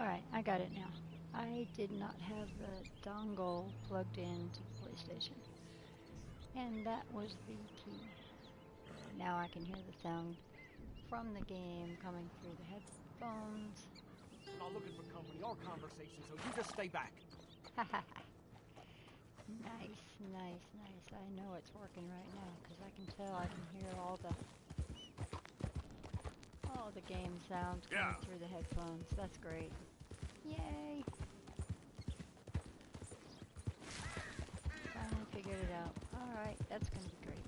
Alright, I got it now. I did not have the dongle plugged into the PlayStation. And that was the key. Now I can hear the sound from the game coming through the headphones. I'm not looking for company or conversation, so you just stay back. Nice, nice, nice. I know it's working right now because I can tell. I can hear all the game sounds coming through the headphones. That's great. Yay! Finally figured it out. Alright, that's gonna be great.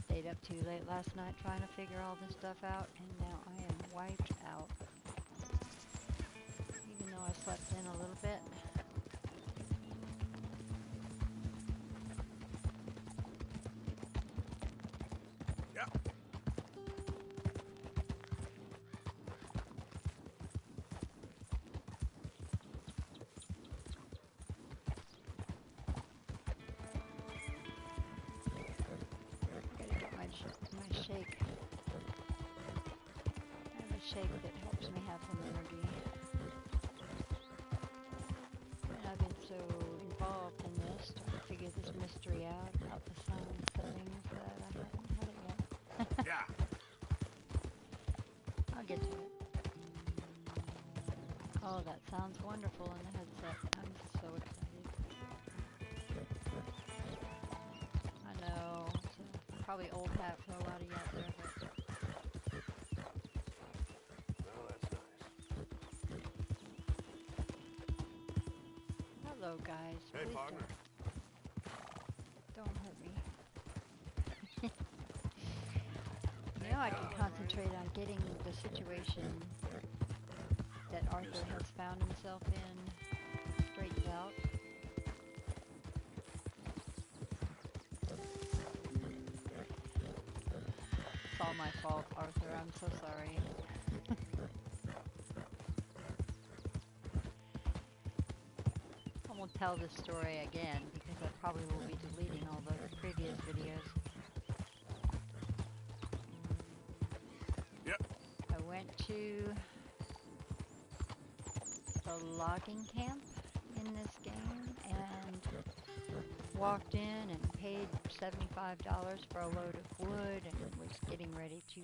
Stayed up too late last night trying to figure all this stuff out, and now I am wiped out. Even though I slept in a little bit. Shake. I have a shake that helps me have some energy. And I've been so involved in this, trying to figure this mystery out about the sound settings that I haven't had it yet. I'll get to it. Oh, that sounds wonderful in the headset. I'm so excited. I know. Probably old hat for a lot of you out there, but... Well, that's nice. Hello, guys. Hey, please partner. Don't hurt me. You know, I can concentrate on getting the situation that Arthur has found himself in straightened out. It's all my fault, Arthur. I'm so sorry. I won't tell this story again because I probably will be deleting all the previous videos. Yep. I went to the logging camp in this game and walked in and paid $75 for a load of wood and was getting ready to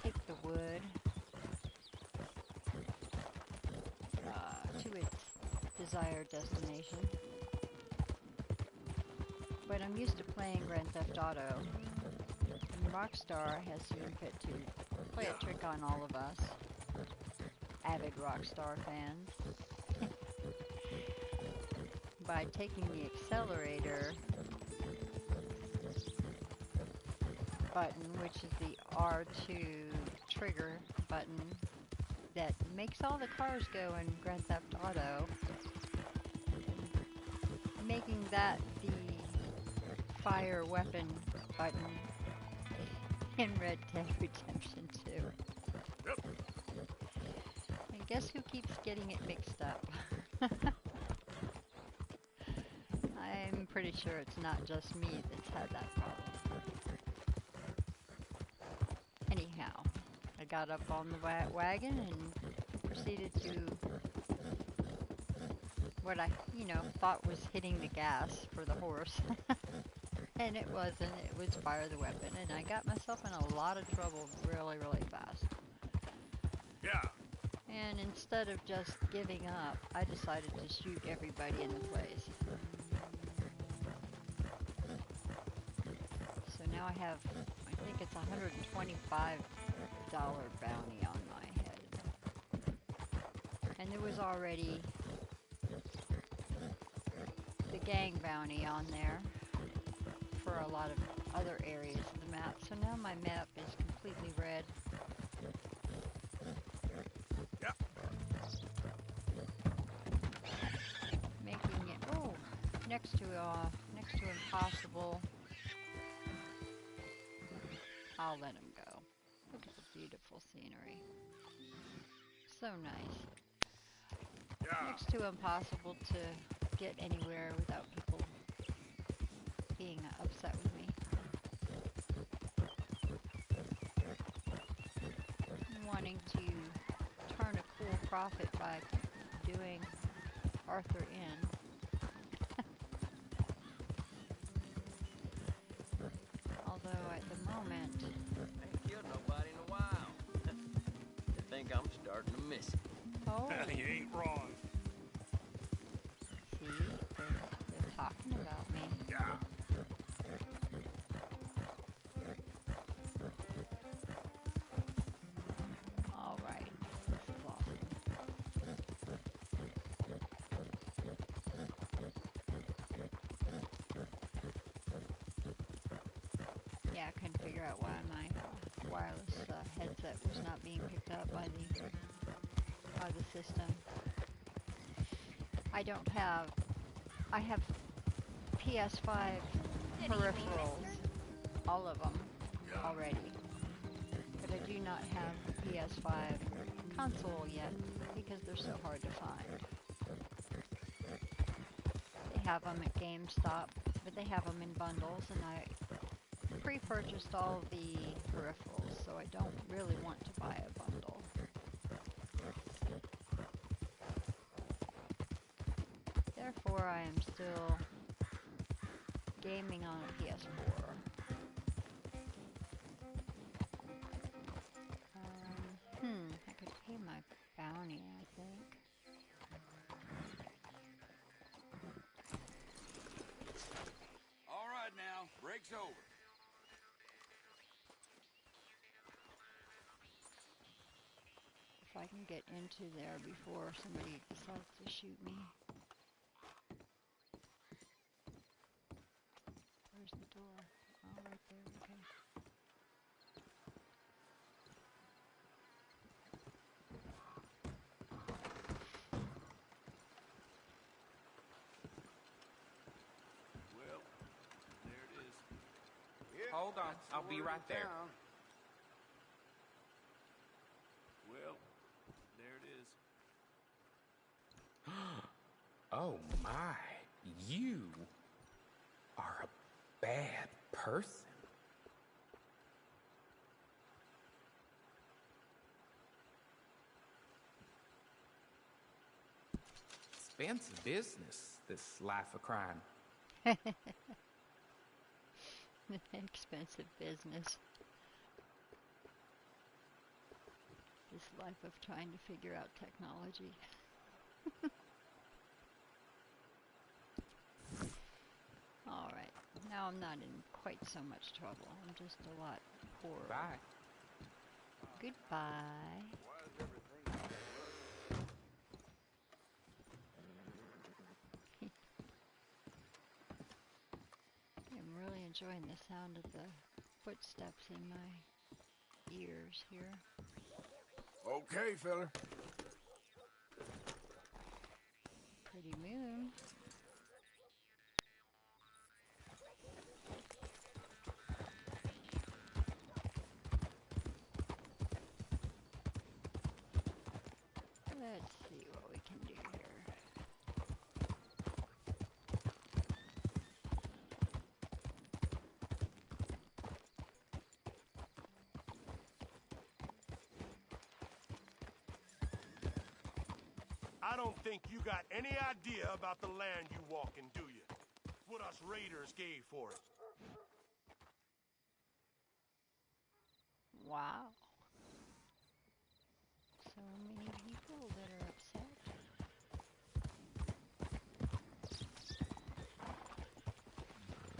take the wood to its desired destination. But I'm used to playing Grand Theft Auto, and Rockstar has seen fit to play a trick on all of us, avid Rockstar fans. By taking the accelerator button, which is the R2 trigger button that makes all the cars go in Grand Theft Auto, making that the fire weapon button in Red Dead Redemption 2. Yep. And guess who keeps getting it mixed up? I'm pretty sure it's not just me that's had that problem. Anyhow, I got up on the wagon and proceeded to what I, thought was hitting the gas for the horse. And it wasn't. It was fire the weapon, and I got myself in a lot of trouble really, really fast. Yeah. And instead of just giving up, I decided to shoot everybody in the place. So now I have, I think it's $125 bounty on my head. And there was already the gang bounty on there for a lot of other areas of the map. So now my map is completely red. Yep. Making it, next to impossible. I'll let him go. Look at the beautiful scenery. So nice. Yeah. Next to impossible to get anywhere without people being upset with me. wanting to turn a cool profit by doing Arthur in. Although at the moment... I ain't killed nobody in a while. I think I'm starting to miss it. Oh, You ain't wrong. see, they're talking about me. Yeah. All right, this is awesome. Yeah, I couldn't figure out why my wireless headset was not being picked up by the system. I don't have. I have PS5 peripherals, all of them already, but I do not have the PS5 console yet because they're so hard to find. They have them at GameStop, but they have them in bundles, and I pre-purchased all of the peripherals, so I don't really want to buy a bundle. Therefore, I am still gaming on a PS4. I could pay my bounty, I think. All right now, break's over. If I can get into there before somebody decides to shoot me. Where's the door? Oh, right there, okay. Well, there it is. Hold on, I'll be right there. Well, there it is. Oh my, you are a bad person. Expensive business, this life of crime. Expensive business. This life of trying to figure out technology. Alright, now I'm not in quite so much trouble. I'm just a lot poorer. Bye. Goodbye. I'm really enjoying the sound of the footsteps in my ears here. Okay, fella. Pretty moon. Let's see what we can do here. I don't think you got any idea about the land you walking, do you? What us raiders gave for it. Wow. So many people that are upset.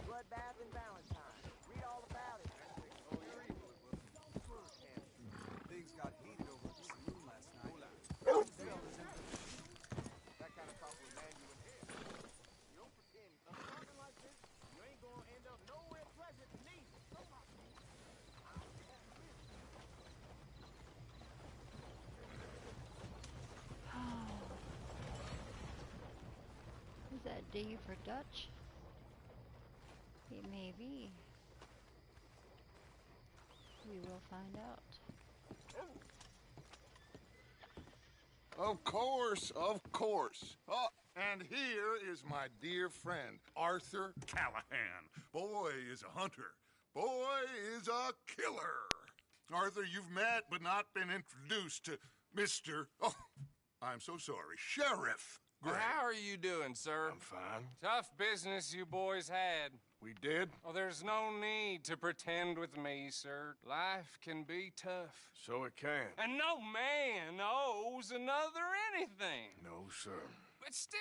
Bloodbath and Valentine. Read all about it. Oh, you're evil. It was things got heated over at the saloon last night. That kind of talk will land you in hell. You don't pretend. I'm talking like this. You ain't gonna end up nowhere pleasant neither. Is that D for Dutch? It may be. We will find out. Of course, of course. Oh, and here is my dear friend, Arthur Callahan. Boy is a hunter. Boy is a killer. Arthur, you've met but not been introduced to Mr. Oh, I'm so sorry, Sheriff Gray. How are you doing, sir? I'm fine. Tough business you boys had. We did? Oh, there's no need to pretend with me, sir. Life can be tough. So it can. And no man owes another anything. No, sir. But still,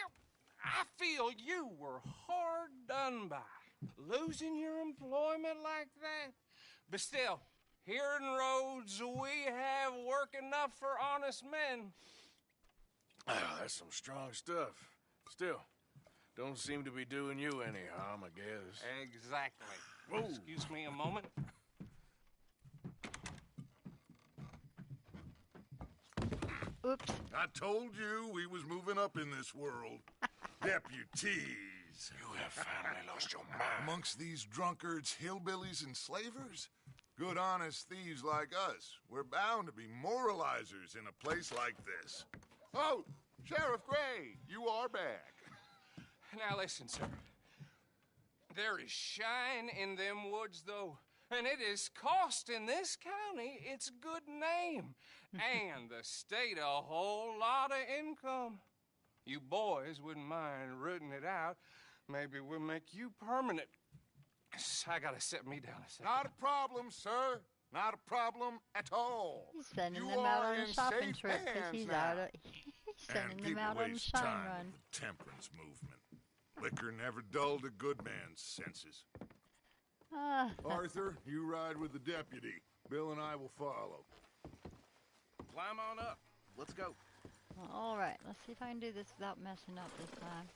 I feel you were hard done by. Losing your employment like that. But still, here in Rhodes, we have work enough for honest men. Ah, that's some strong stuff. Still, don't seem to be doing you any harm, I guess. Exactly. Whoa. Excuse me a moment. Oops. I told you we was moving up in this world. Deputies. You have finally lost your mind. Amongst these drunkards, hillbillies, and slavers? Good, honest thieves like us. We're bound to be moralizers in a place like this. Oh, Sheriff Gray, you are back. Now listen, sir. There is shine in them woods, though, and it is costing this county its good name and the state a whole lot of income. You boys wouldn't mind rooting it out. Maybe we'll make you permanent. I gotta set me down a second. Not a problem, sir. Not a problem at all. He's sending You them out are on a in shopping safe trip because hands he's now. out of. He's sending And them people out on a waste shine time run. with the temperance movement. Liquor never dulled a good man's senses. Arthur, you ride with the deputy. Bill and I will follow. Climb on up. Let's go. All right, let's see if I can do this without messing up this time.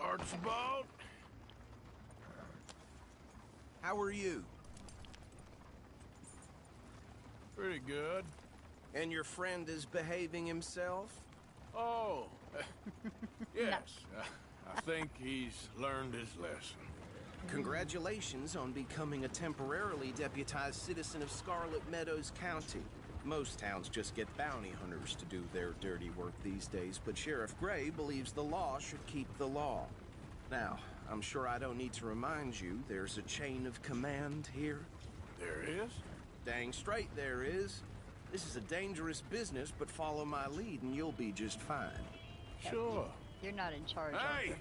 Archibald? How are you? Pretty good. And your friend is behaving himself? Oh, yes. I think he's learned his lesson. Congratulations on becoming a temporarily deputized citizen of Scarlet Meadows County. Most towns just get bounty hunters to do their dirty work these days, but Sheriff Gray believes the law should keep the law. Now, I'm sure I don't need to remind you there's a chain of command here. There is? Dang straight there is. This is a dangerous business, but follow my lead and you'll be just fine. Sure. You're not in charge. Hey! Arthur.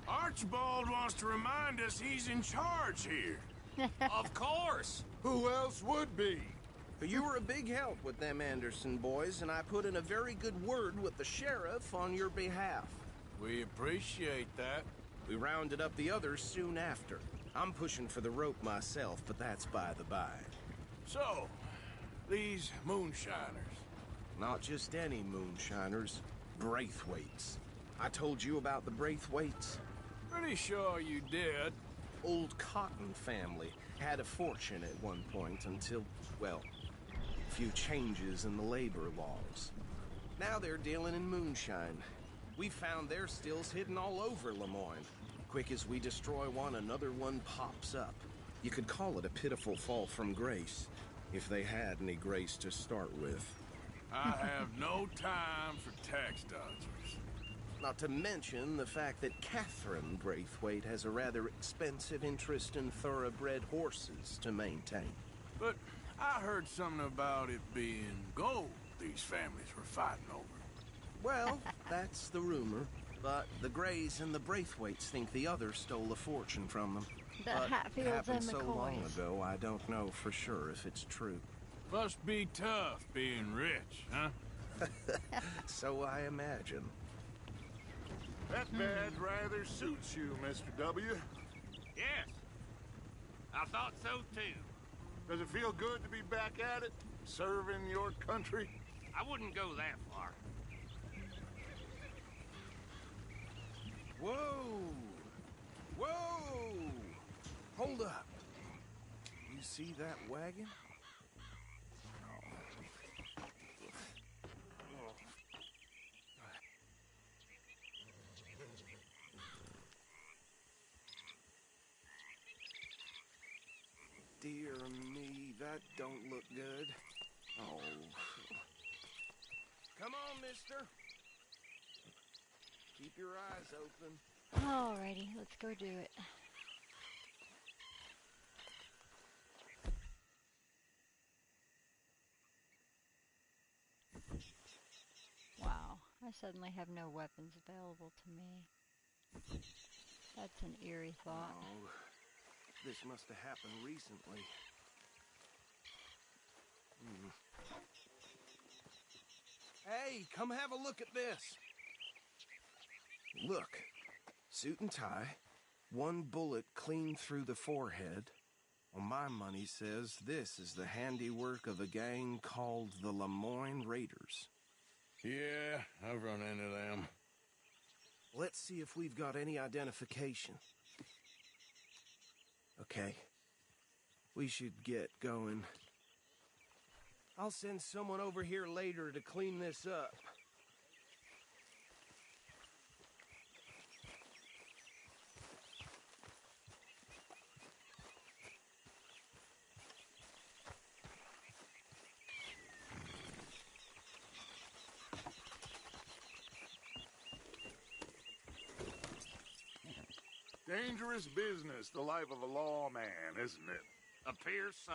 Archibald wants to remind us he's in charge here. Of course. Who else would be? You were a big help with them Anderson boys, and I put in a very good word with the sheriff on your behalf. We appreciate that. We rounded up the others soon after. I'm pushing for the rope myself, but that's by the by. So, these moonshiners. Not just any moonshiners, Braithwaites. I told you about the Braithwaites? Pretty sure you did. Old Cotton family had a fortune at one point until, well, a few changes in the labor laws. Now they're dealing in moonshine. We found their stills hidden all over Lemoyne. Quick as we destroy one, another one pops up. You could call it a pitiful fall from grace, if they had any grace to start with. I have no time for tax dodgers. Not to mention the fact that Catherine Braithwaite has a rather expensive interest in thoroughbred horses to maintain. But I heard something about it being gold these families were fighting over. Well, that's the rumor. But the Grays and the Braithwaites think the other stole a fortune from them. The But Hatfields it happened and so long McCoys. ago, I don't know for sure if it's true. Must be tough being rich, huh? So I imagine. That badge rather suits you, Mr. W. Yes. I thought so too. Does it feel good to be back at it? Serving your country? I wouldn't go that far. Whoa! Whoa! Hold up. You see that wagon? Dear me, that don't look good. Oh. Come on, mister. Keep your eyes open. Alrighty, let's go do it. I suddenly have no weapons available to me. That's an eerie thought. Oh, this must have happened recently. Hey, come have a look at this. Look, suit and tie, one bullet clean through the forehead. Well, my money says this is the handiwork of a gang called the Lemoyne Raiders. Yeah, I've run into them. Let's see if we've got any identification. Okay, we should get going. I'll send someone over here later to clean this up. Dangerous business, the life of a lawman, isn't it? Appears so.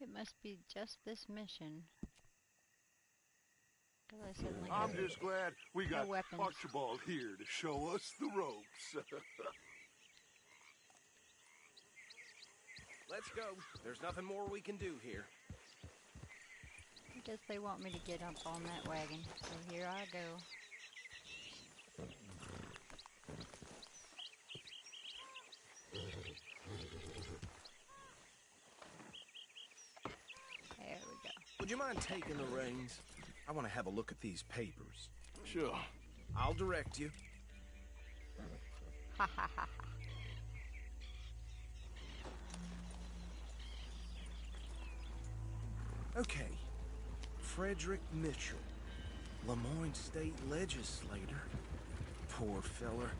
It must be just this mission. 'Cause I suddenly I'm have just glad we no got weapons. Archibald here to show us the ropes. Let's go. There's nothing more we can do here. I guess they want me to get up on that wagon, so here I go. There we go. Would you mind taking the reins? I want to have a look at these papers. Sure. I'll direct you. Ha ha ha ha. Okay. Frederick Mitchell, Lemoyne State Legislator. Poor feller.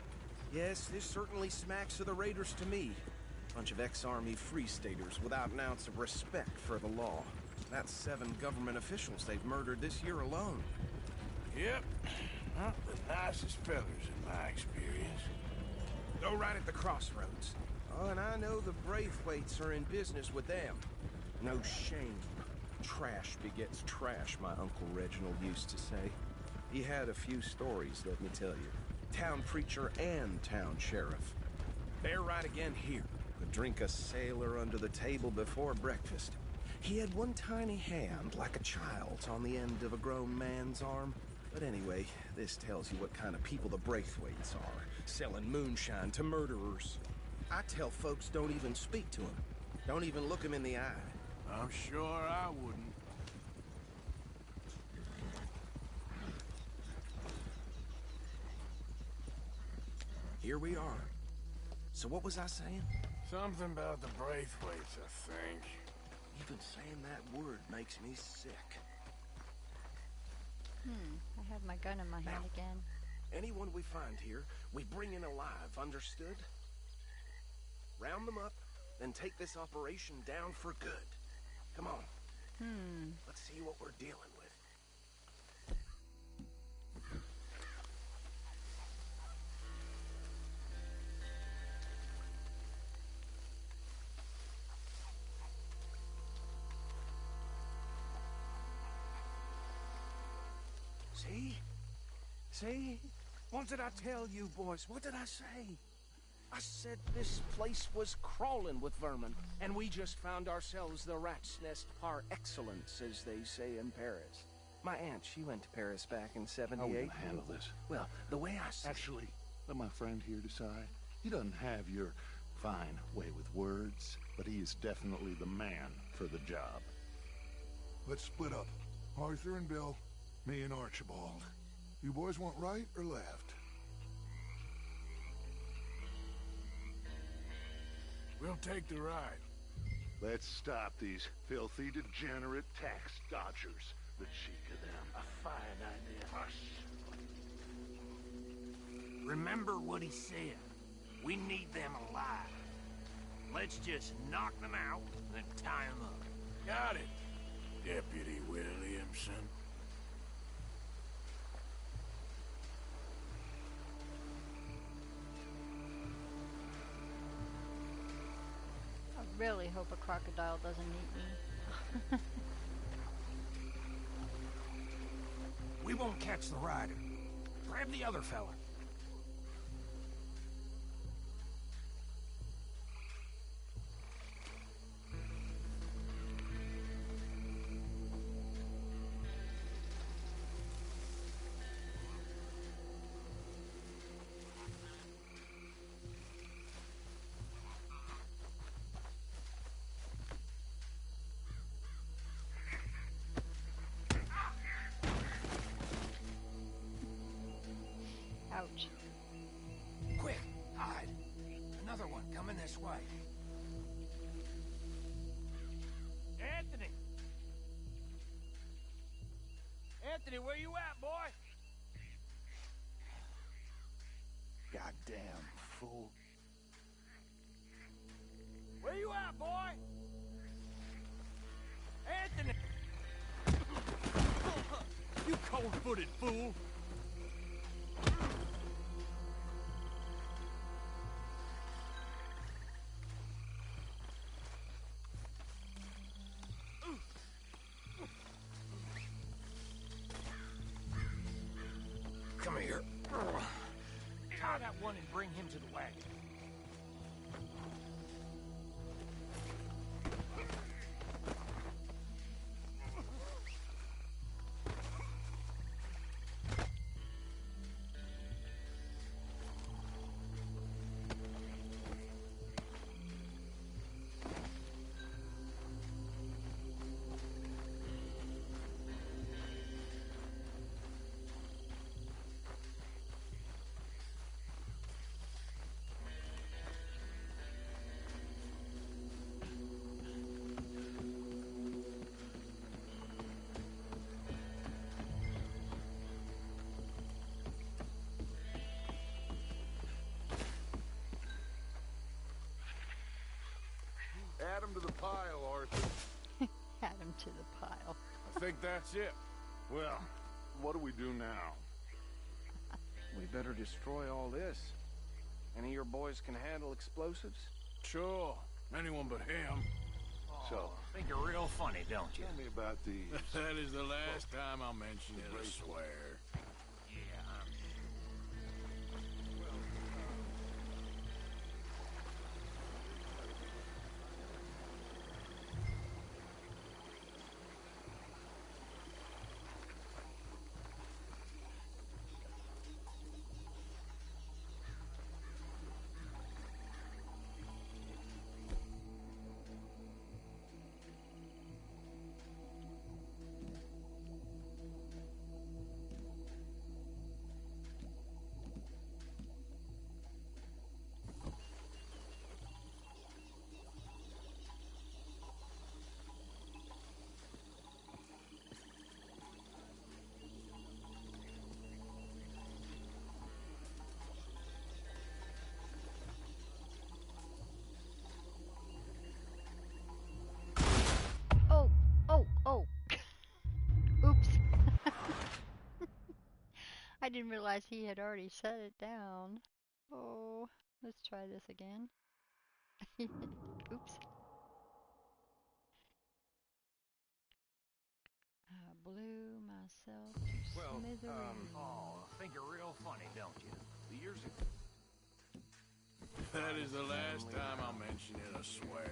Yes, this certainly smacks of the Raiders to me. Bunch of ex-Army Free Staters without an ounce of respect for the law. That's 7 government officials they've murdered this year alone. Yep. Not the nicest fellers in my experience. Go right at the crossroads. Oh, and I know the Braithwaites are in business with them. No shame. Trash begets trash, my Uncle Reginald used to say. He had a few stories, let me tell you. Town preacher and town sheriff. They're right again here. Could drink a sailor under the table before breakfast. He had one tiny hand, like a child's, on the end of a grown man's arm. But anyway, this tells you what kind of people the Braithwaites are. Selling moonshine to murderers. I tell folks don't even speak to him. Don't even look him in the eye. I'm sure I wouldn't. Here we are. So what was I saying? Something about the Braithwaites, I think. Even saying that word makes me sick. I have my gun in my hand again. Anyone we find here, we bring in alive, understood? Round them up, then take this operation down for good. Come on. Let's see what we're dealing with. See? See? What did I tell you, boys? What did I say? I said this place was crawling with vermin, and we just found ourselves the rat's nest par excellence, as they say in Paris. My aunt, she went to Paris back in '78. How are we gonna handle this? Well, the way I see Actually, let my friend here decide. He doesn't have your fine way with words, but he is definitely the man for the job. Let's split up. Arthur and Bill, me and Archibald. You boys want right or left? We'll take the ride. Let's stop these filthy, degenerate tax dodgers. The cheek of them. A fine idea. Hush. Remember what he said. We need them alive. Let's just knock them out and tie them up. Got it. Deputy Williamson. I really hope a crocodile doesn't eat me. We won't catch the rider. Grab the other fella. Ouch. Quick, hide. Another one coming this way. Anthony! Anthony, where you at, boy? Goddamn fool. Where you at, boy? Anthony! You cold-footed fool! Come here. Tie that one and bring him to the wagon. Add him to the pile, Arthur. Add him to the pile. I think that's it. Well, what do we do now? We better destroy all this. Any of your boys can handle explosives? Sure. Anyone but him. So, Think you're real funny, don't you? tell me about these. That is the last time I'll mention it, I swear. Yeah, Oh. Oops. I didn't realize he had already set it down. Oh, let's try this again. Oops. I blew myself to smithereens. think you're real funny, don't you? The years ago. That is the last time I'll mention it, I swear.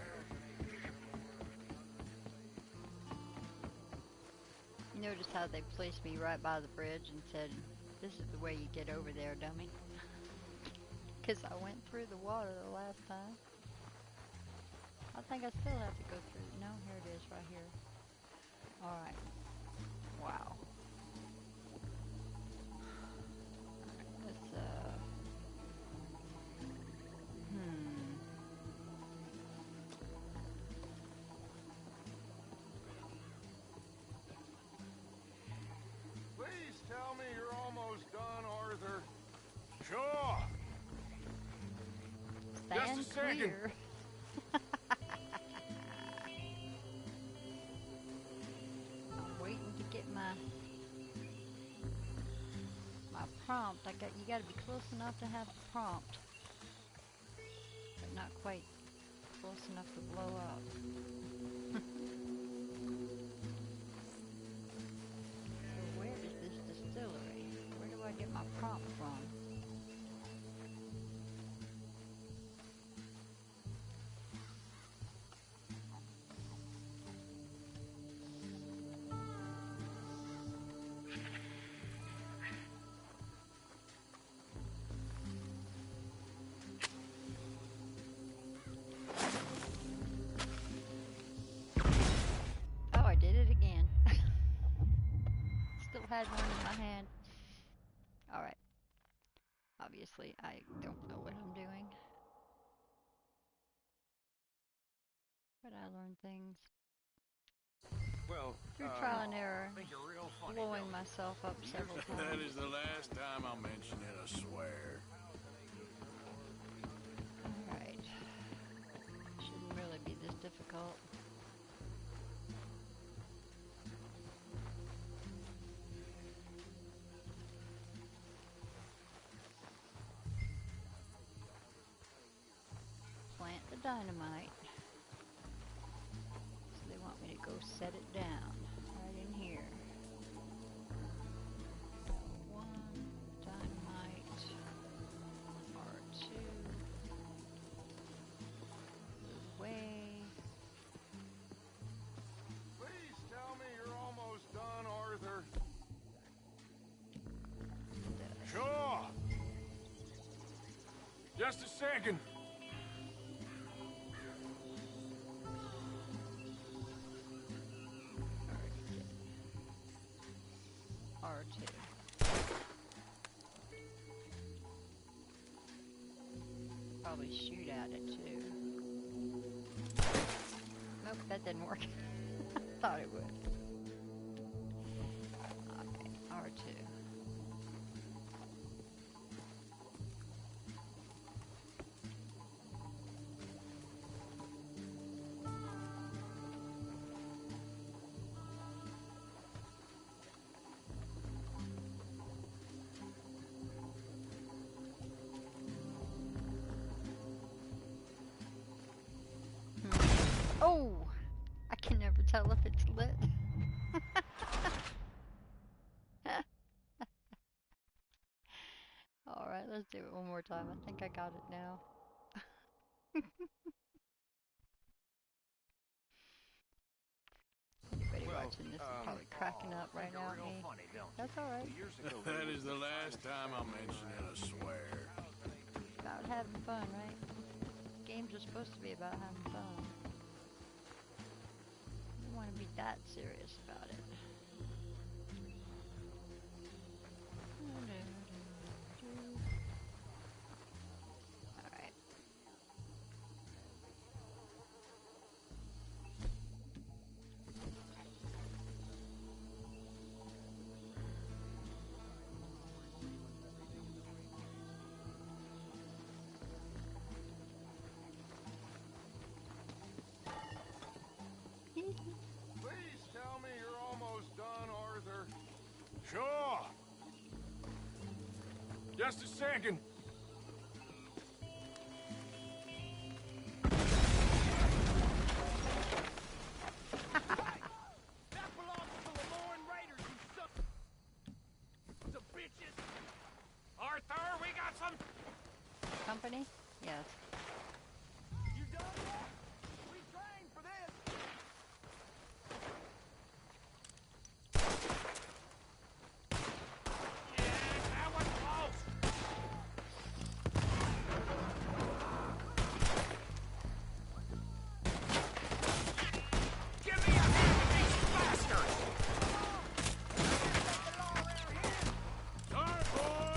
You notice how they placed me right by the bridge and said, "This is the way you get over there, dummy." Because I went through the water the last time. I think I still have to go through. No, here it is, right here. Alright. Wow. Let's, Please tell me you're almost done, Arthur. Sure. Stand Just a second. clear. prompt. You gotta be close enough to have the prompt, but not quite close enough to blow up. So where is this distillery? Where do I get my prompt from? Oh, I did it again. Still had one in my hand. Alright. Obviously, I don't know what I'm doing. But I learned things. Well, through trial and error, think you're real funny, blowing myself up several times. that is the last time I'll mention it, I swear. Alright. Shouldn't really be this difficult. Plant the dynamite. So they want me to go set it down right in here. One dynamite, R2, away. Please tell me you're almost done, Arthur. Sure. Just a second. R2. Probably shoot at it too. Nope, that didn't work. Thought it would. Okay, R2. Oh! I can never tell if it's lit. Alright, let's do it one more time. I think I got it now. Anybody watching this is probably cracking up right now at me. That's alright. That is the last time I'll mention it, I swear. About having fun, right? Games are supposed to be about having fun. You don't want to be that serious about it. Alright. Please tell me you're almost done, Arthur. Sure. Just a second. That belongs to the Lauren Raiders, you son of bitches! Arthur, we got some... Company? Yes. You done yet? We trained for this! That was close! Give me a hand with these bastards! Sorry, boy.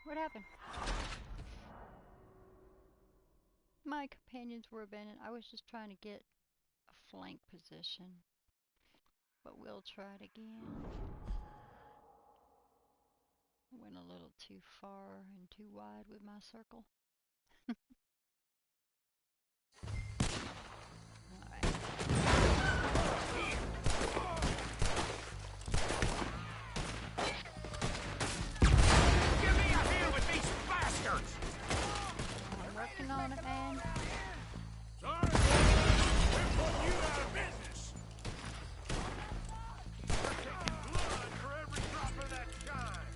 What happened? My companions were abandoned. I was just trying to get a flank position. But we'll try it again. I went a little too far and too wide with my circle. Working on it, man. Sorry, we're putting you out of business. We're taking blood for every drop of that shine.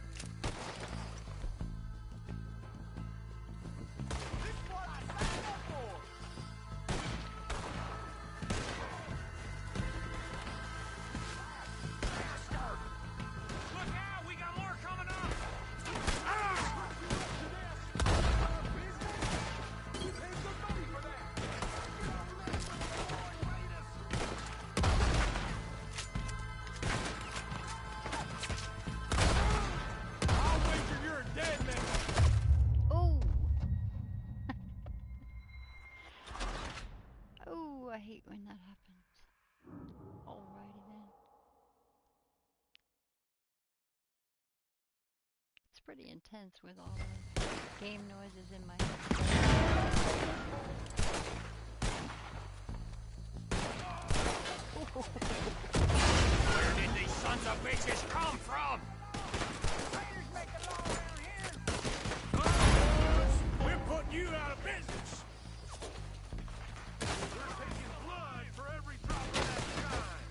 This is what I signed up for. Bastard! Look out, we got more coming up. I hate when that happens. Alrighty then. It's pretty intense with all the game noises in my head. Where did these sons of bitches come from? Raiders make the law around here. We're putting you out of business. We're taking blood for every drop of that shine.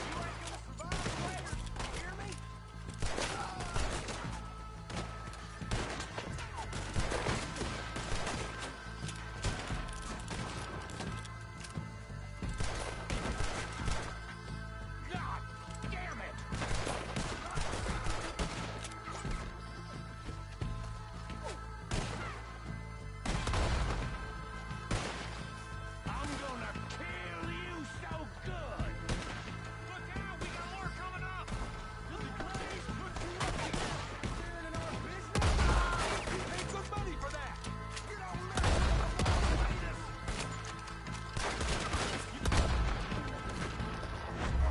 You ain't gonna survive the raiders, you hear me? God damn it! I'm gonna kill you so good! Look out, we got more coming up! The Grays put you up here! Staring in our business? We paid some money for that! You don't mess with the law, Raiders!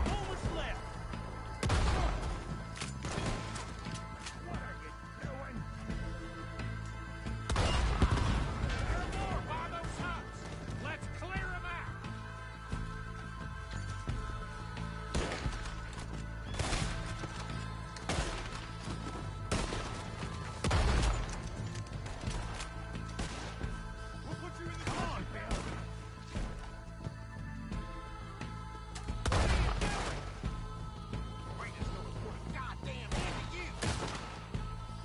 Moments left! What are you doing? There are more by those huts! Let's clear them out! We'll put you in the... Come on, Bill! What are you doing? Raiders gonna put a goddamn end to you!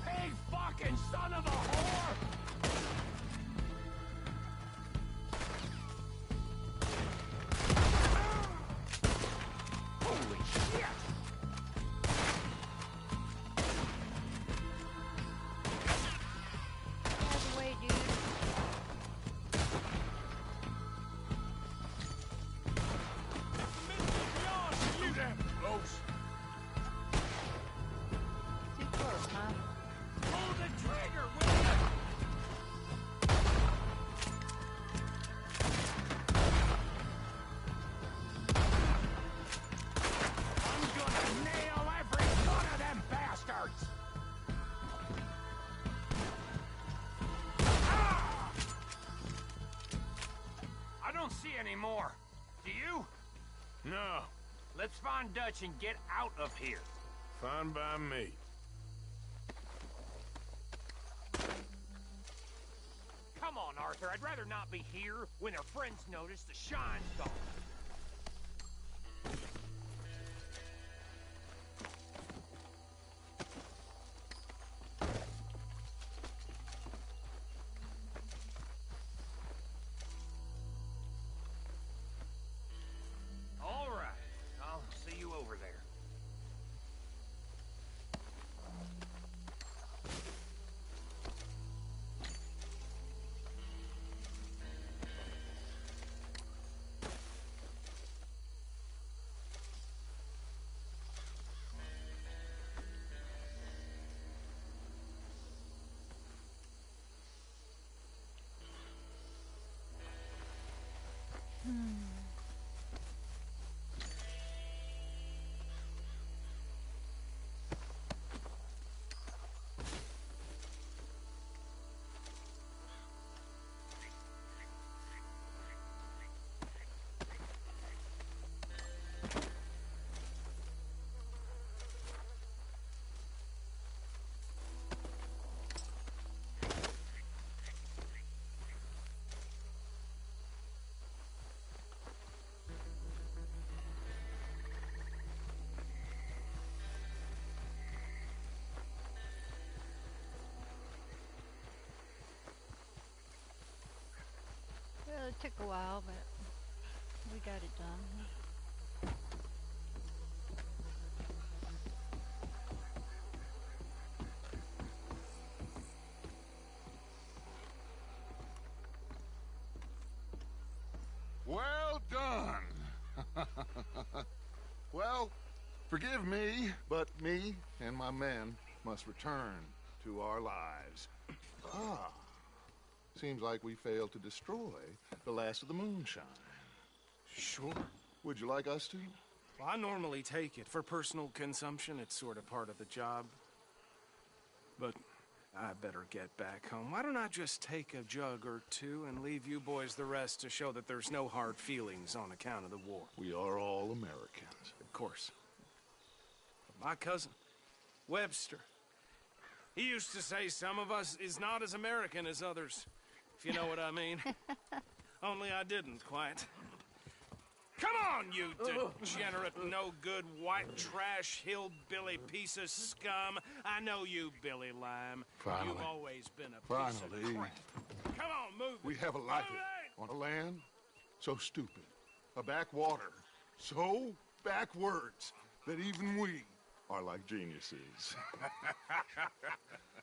Big fucking son of a whore! Holy shit! Out of the way, dude. You damn close! Too close, huh? Pull the trigger, will you? I'm gonna nail every one of them bastards! Ah! I don't see any more. Do you? No, Let's find Dutch and get out of here. fine by me. Come on, Arthur. I'd rather not be here when their friends notice the shine's gone. All right. I'll see you over there. It took a while, but we got it done. Well done. Well, forgive me, but me and my men must return to our lives. Ah, seems like we failed to destroy the last of the moonshine. Sure. Would you like us to? Well, I normally take it for personal consumption. It's sort of part of the job. But I better get back home. Why don't I just take a jug or two and leave you boys the rest to show that there's no hard feelings on account of the war? We are all Americans. Of course. But my cousin, Webster, he used to say some of us is not as American as others, if you know what I mean. Only I didn't quite. Come on, you degenerate, no-good, white trash, hillbilly piece of scum. I know you, Billy Lime. Finally. You've always been a piece of crap. Come on, move We it. have a life Move it. on a land so stupid, a backwater so backwards that even we are like geniuses.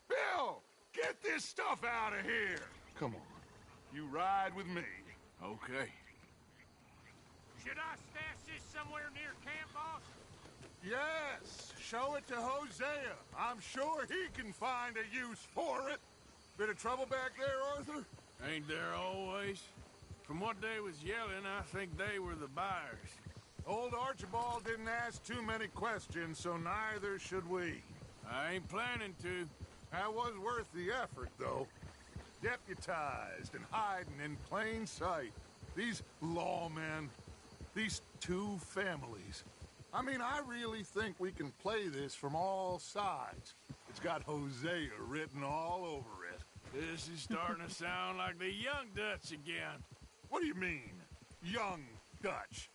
Bill, get this stuff out of here. Come on, you ride with me. Okay. Should I stash this somewhere near camp, boss? Yes, show it to Hosea. I'm sure he can find a use for it. Bit of trouble back there, Arthur? Ain't there always? From what they was yelling, I think they were the buyers. Old Archibald didn't ask too many questions, so neither should we. I ain't planning to. That was worth the effort, though. Deputized and hiding in plain sight. These lawmen, these two families. I mean, I really think we can play this from all sides. It's got Hosea written all over it. This is starting to sound like the Young Dutch again. What do you mean, young Dutch?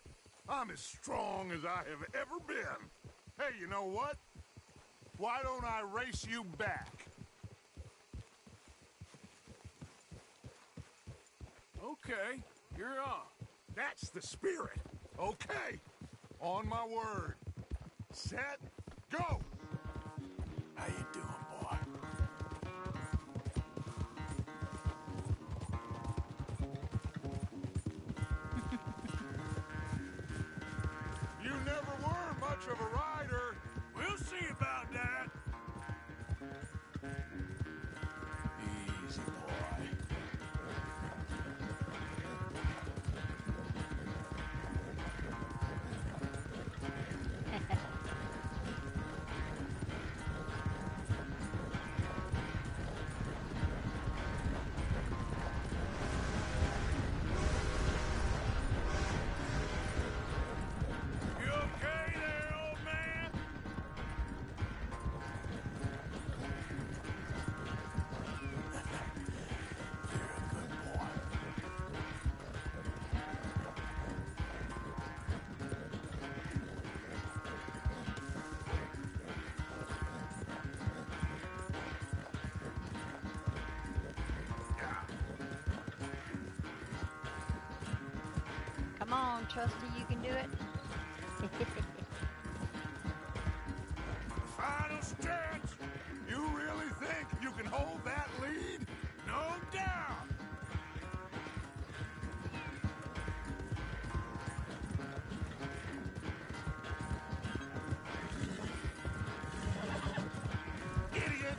I'm as strong as I have ever been. Hey, you know what? Why don't I race you back? Okay, you're on. That's the spirit. Okay. On my word. Set, go! How you doing, boy? You never were much of a rider. We'll see about that. Easy, boy. You okay there, old man? You're a good boy. Come on, Trusty, you can do it. Final stretch. You really think you can hold that lead? No doubt. Idiot!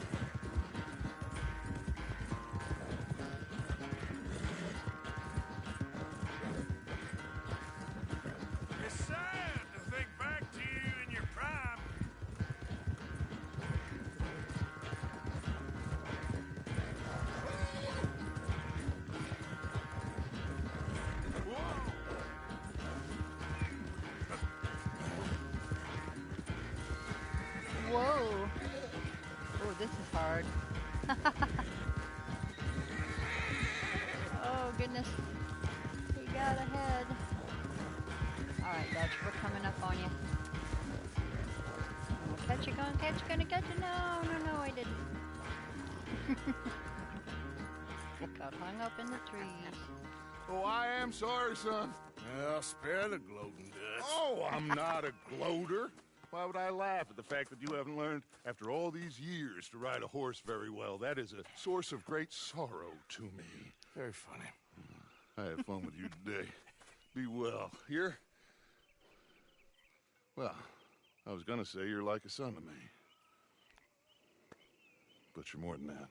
It's sad to think back to you in your prime. Whoa! Whoa. Oh, this is hard. Oh, goodness. He got ahead. All right, Dutch, we're coming up on you. Catch you, gonna catch you, gonna catch you. No, no, no, I didn't. Got hung up in the trees. Oh, I am sorry, son. Well, spare the gloating, Dutch. Oh, I'm not a gloater. Why would I laugh at the fact that you haven't learned, after all these years, to ride a horse very well? That is a source of great sorrow to me. Very funny. I had fun with you today. Be well. Here? Well, I was gonna say you're like a son to me. But you're more than that.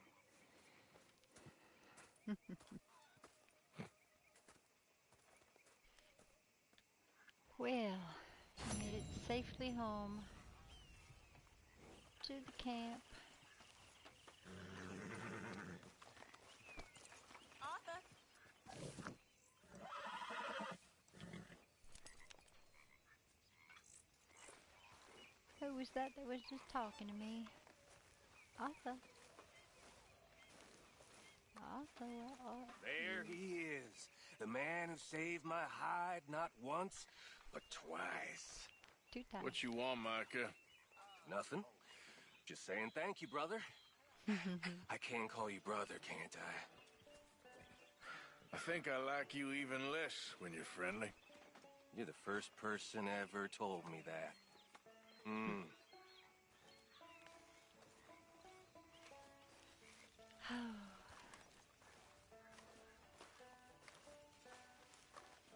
Well, you made it safely home to the camp. Arthur! Who was that was just talking to me? Arthur. There he is. The man who saved my hide not once, but twice. 2 times. What you want, Micah? Nothing. Just saying thank you, brother. I can call you brother, can't I? I think I like you even less when you're friendly. You're the first person ever told me that.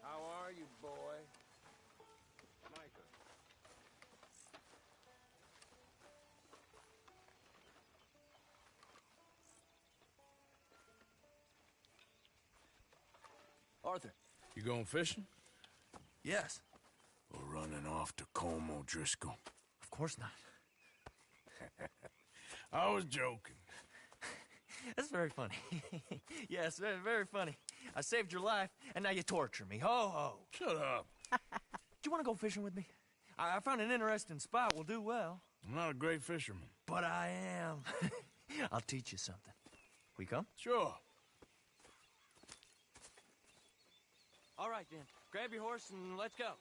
How are you, boy? Micah. Arthur. You going fishing? Yes. Or running off to Colm O'Driscoll? Of course not. I was joking. That's very funny. Yes, very, very funny. I saved your life, and now you torture me. Ho, ho. Shut up. Do you want to go fishing with me? I found an interesting spot. We'll do well. I'm not a great fisherman. But I am. I'll teach you something. We come? Sure. All right, then. Grab your horse and let's go.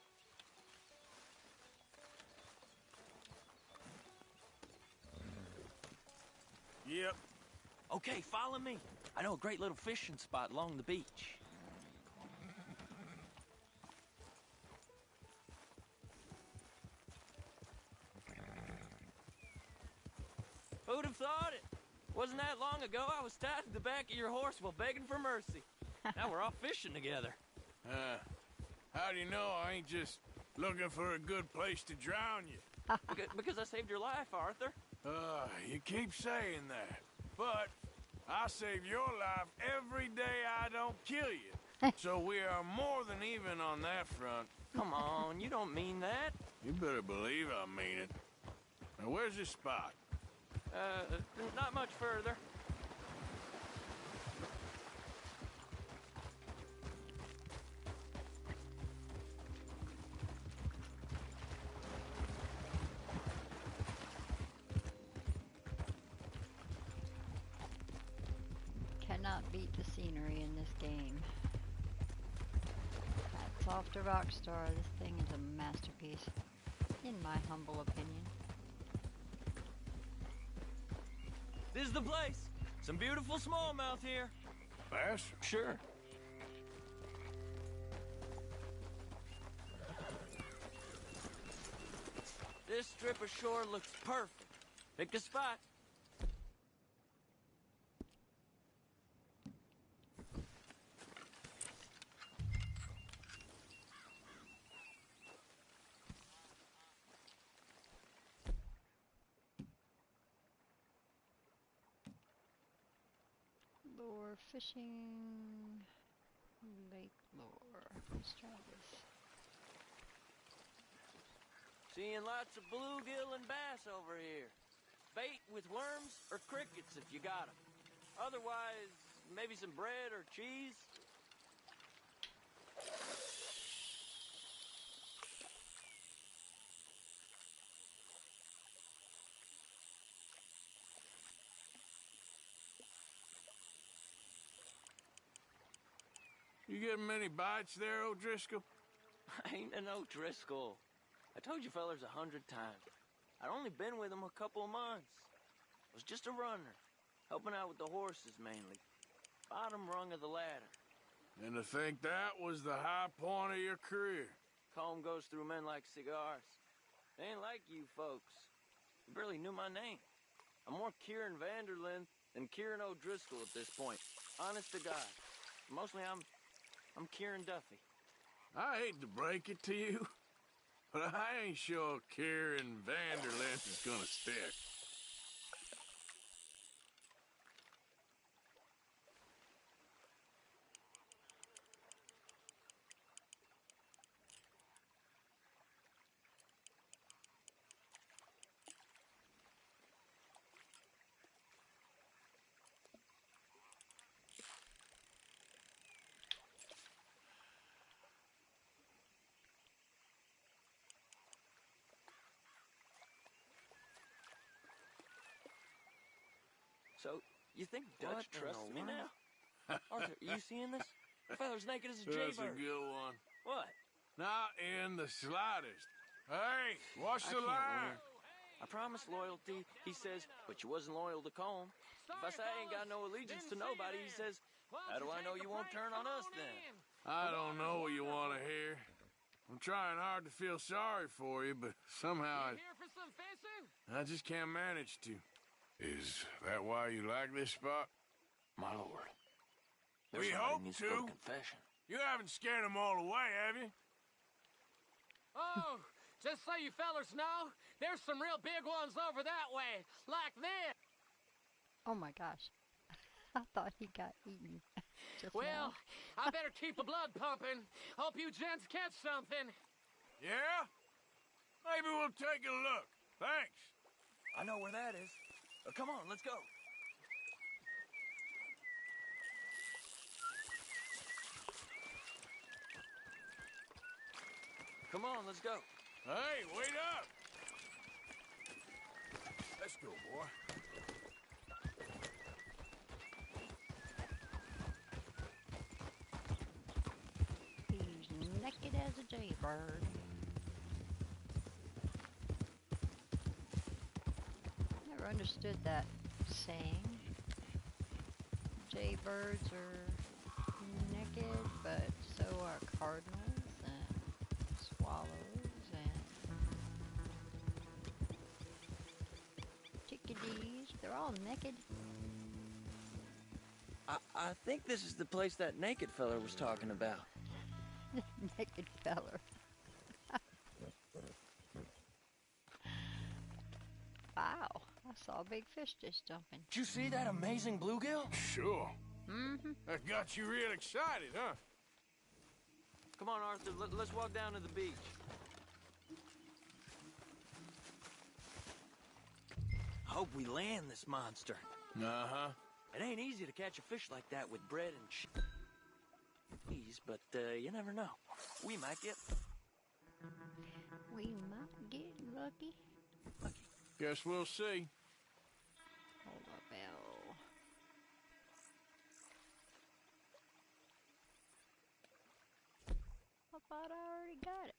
Yep. Okay, follow me. I know a great little fishing spot along the beach. Who'd have thought it? Wasn't that long ago I was tied to the back of your horse while begging for mercy. Now we're off fishing together. How do you know I ain't just looking for a good place to drown you? Because I saved your life, Arthur. You keep saying that. But I save your life every day I don't kill you. So we are more than even on that front. Come on, you don't mean that. You better believe I mean it. Now, where's this spot? Not much further. Cannot beat the scenery in this game. Hats off to Rockstar. This thing is a masterpiece, in my humble opinion. This is the place. Some beautiful smallmouth here. Bass? Sure. This strip of shore looks perfect. Pick a spot. Lure fishing. Lake lure. Let's try this. Seeing lots of bluegill and bass over here. Bait with worms or crickets if you got 'em. Otherwise, maybe some bread or cheese. You getting many bites there, O'Driscoll? I ain't an O'Driscoll. I told you fellers 100 times. I'd only been with him a couple of months. I was just a runner, helping out with the horses mainly. Bottom rung of the ladder. And to think that was the high point of your career. Calm goes through men like cigars. They ain't like you folks. You barely knew my name. I'm more Kieran Vanderlyn than Kieran O'Driscoll at this point. Honest to God. Mostly I'm Kieran Duffy. I hate to break it to you, but I ain't sure Kieran Vanderlyn is gonna stick. So, you think Dutch trusts me now? Arthur, you seeing this? The fella's naked as a jaybird. That's a good one. What? Not in the slightest. Hey, watch the line. I promised loyalty, he says, but you wasn't loyal to Colm. If I say I ain't got no allegiance to nobody, he says, how do I know you won't turn on us then? I don't know what you want to hear. I'm trying hard to feel sorry for you, but somehow I just can't manage to. Is that why you like this spot? My lord. We hope to. Confession. You haven't scared them all away, have you? Oh, just so you fellers know, there's some real big ones over that way, like this. Oh my gosh. I thought he got eaten. Well, I better keep the blood pumping. Hope you gents catch something. Yeah? Maybe we'll take a look. Thanks. I know where that is. Come on, let's go. Come on, let's go. Hey, wait up! Let's go, boy. He's naked as a jaybird. Never understood that saying. Jaybirds are naked, but so are cardinals and swallows and chickadees. They're all naked. I think this is the place that naked feller was talking about. Naked feller. Wow, I saw a big fish just jumping. Did you see that amazing bluegill? Sure. Mm-hmm. That got you real excited, huh? Come on, Arthur, let's walk down to the beach. I hope we land this monster. Uh-huh. It ain't easy to catch a fish like that with bread and cheese, but you never know. We might get... We might get lucky. Guess we'll see. Hold up, Bell. I thought I already got it.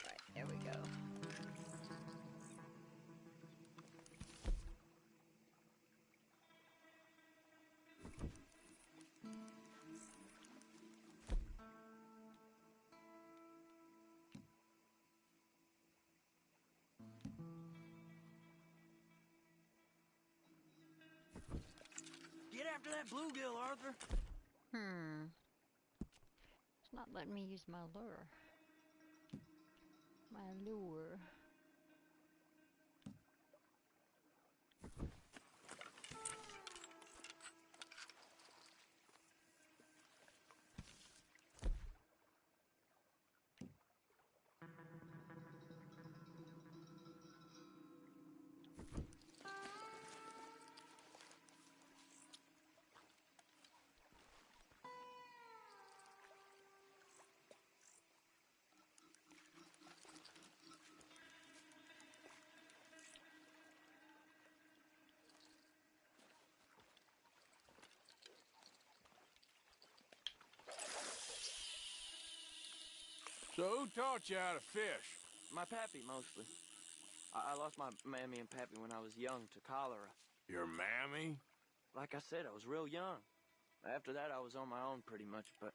Right, there we go. Get after that bluegill, Arthur. It's not letting me use my lure. My lure. So who taught you how to fish? My pappy, mostly. I lost my mammy and pappy when I was young to cholera. Your mammy? Like I said, I was real young. After that, I was on my own pretty much, but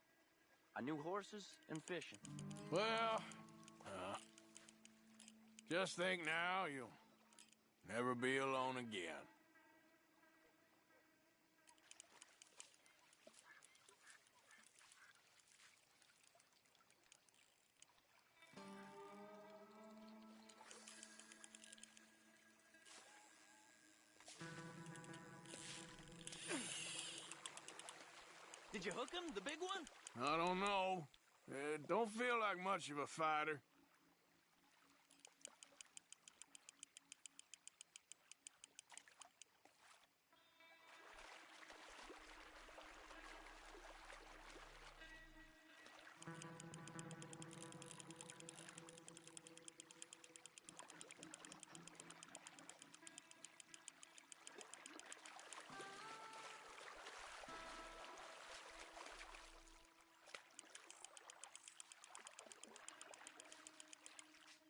I knew horses and fishing. Well, just think now you'll never be alone again. Did you hook him, the big one? I don't know. Don't feel like much of a fighter.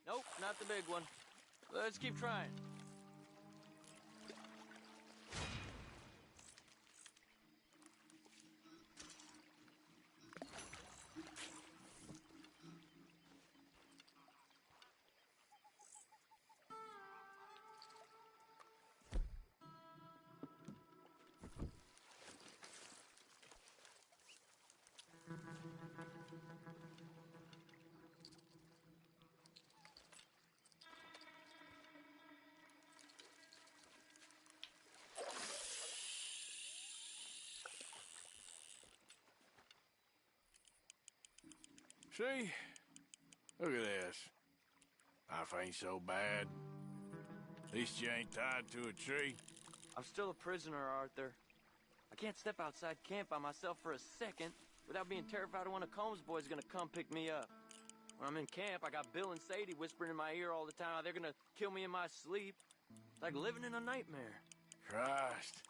Nope, not the big one. Let's keep trying. See? Look at this. Life ain't so bad. At least you ain't tied to a tree. I'm still a prisoner, Arthur. I can't step outside camp by myself for a second without being terrified of one of Combs' boys gonna come pick me up. When I'm in camp, I got Bill and Sadie whispering in my ear all the time how they're gonna kill me in my sleep. It's like living in a nightmare. Christ.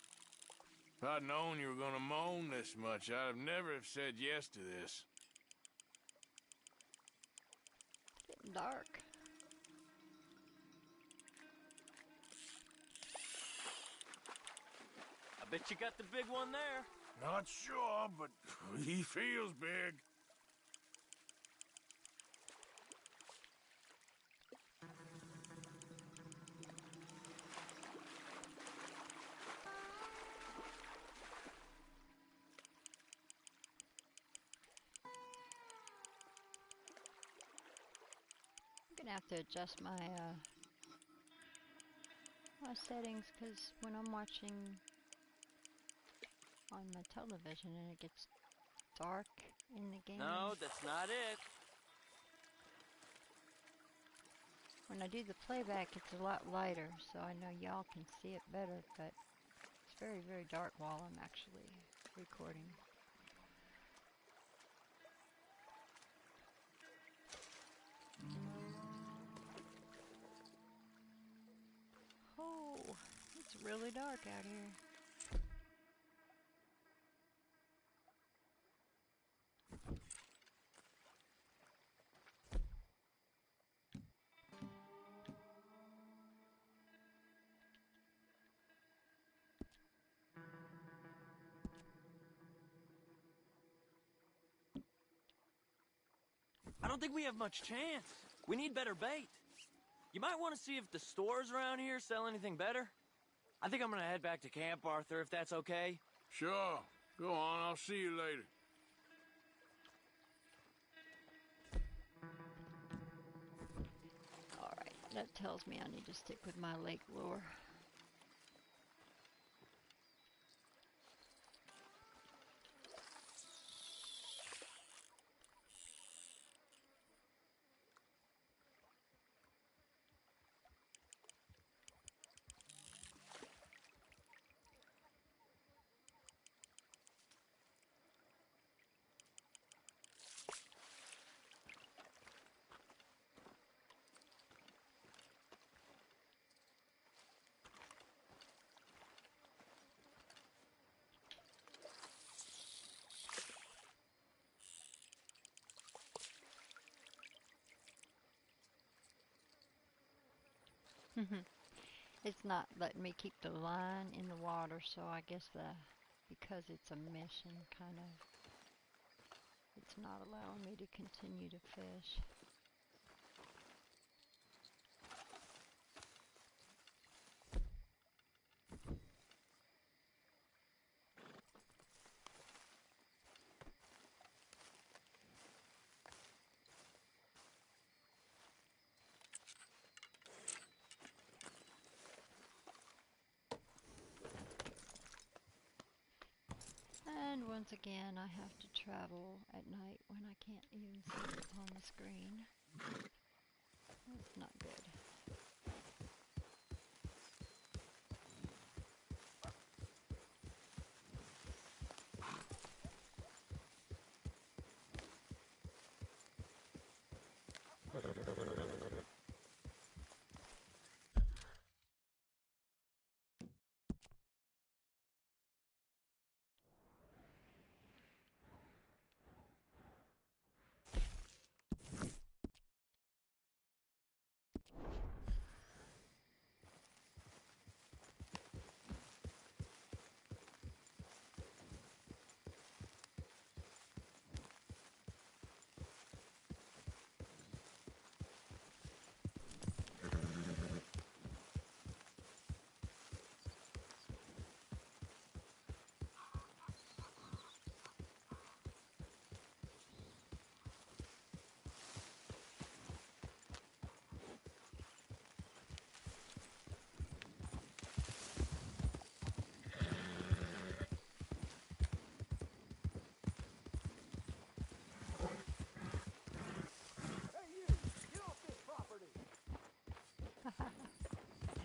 If I'd known you were gonna moan this much, I'd have never have said yes to this. It's getting dark. I bet you got the big one there. Not sure, but he feels big. I'm gonna have to adjust my my settings because when I'm watching on my television and it gets dark in the game. No, that's not it. When I do the playback, it's a lot lighter, so I know y'all can see it better, but it's very, very dark while I'm actually recording. Oh, it's really dark out here. I don't think we have much chance. We need better bait. You might want to see if the stores around here sell anything better. I think I'm gonna head back to camp, Arthur, if that's okay. Sure. Go on, I'll see you later. Alright, that tells me I need to stick with my lake lure. It's not letting me keep the line in the water, so I guess because it's a mission, kind of, it's not allowing me to continue to fish. And once again, I have to travel at night when I can't even see it on the screen. That's not good.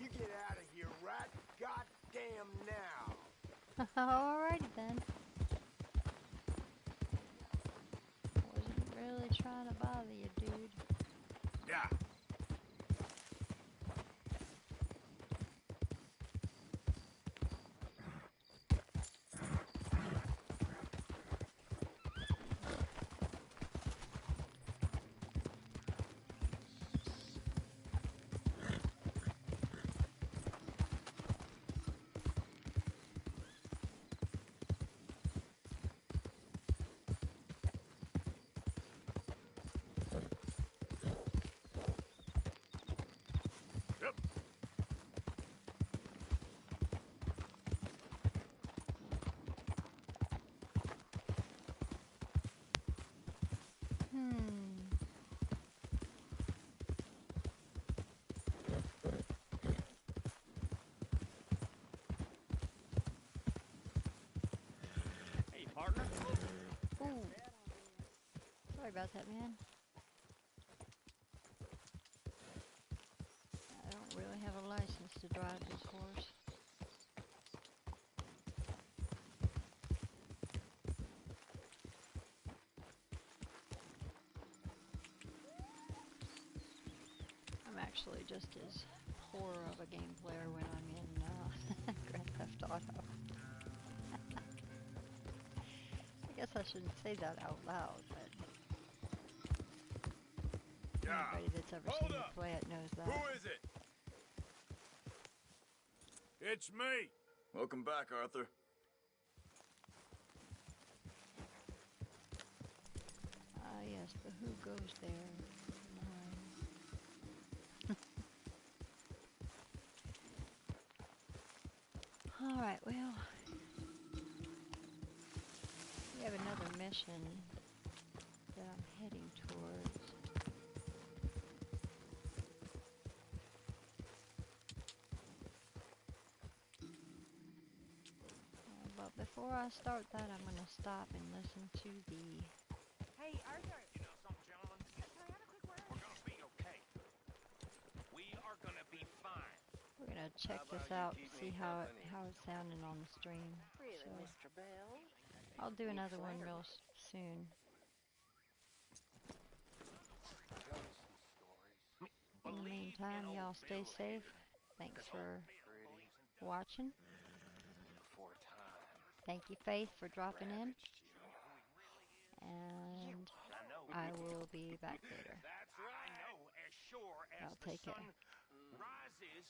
You get out of here right goddamn now. Alrighty then. Wasn't really trying to bother you, dude. Yeah. Hey, partner. Ooh. Sorry about that, man. I don't really have a license to drive this horse. I'm actually just as poor of a game player when I'm in Grand Theft Auto. I guess I shouldn't say that out loud, but anybody that's ever seen me play it knows that. Who is it? It's me. Welcome back, Arthur. Ah, yes, but who goes there? Alright, well, we have another mission that I'm heading towards. But before I start that, I'm going to stop and listen to the... Hey, Arthur. You know something, gentlemen? Can I have a quick word? We're gonna be okay. We are gonna be fine. We're going to check this out, see how it's sounding on the stream. Really, So Mr. Bell? I'll do another one real soon. In the meantime, y'all stay safe. Thanks for watching. Thank you, Faith, for dropping in. And I will be back later. That's right. I know, as sure as Y'all the take care. sun rises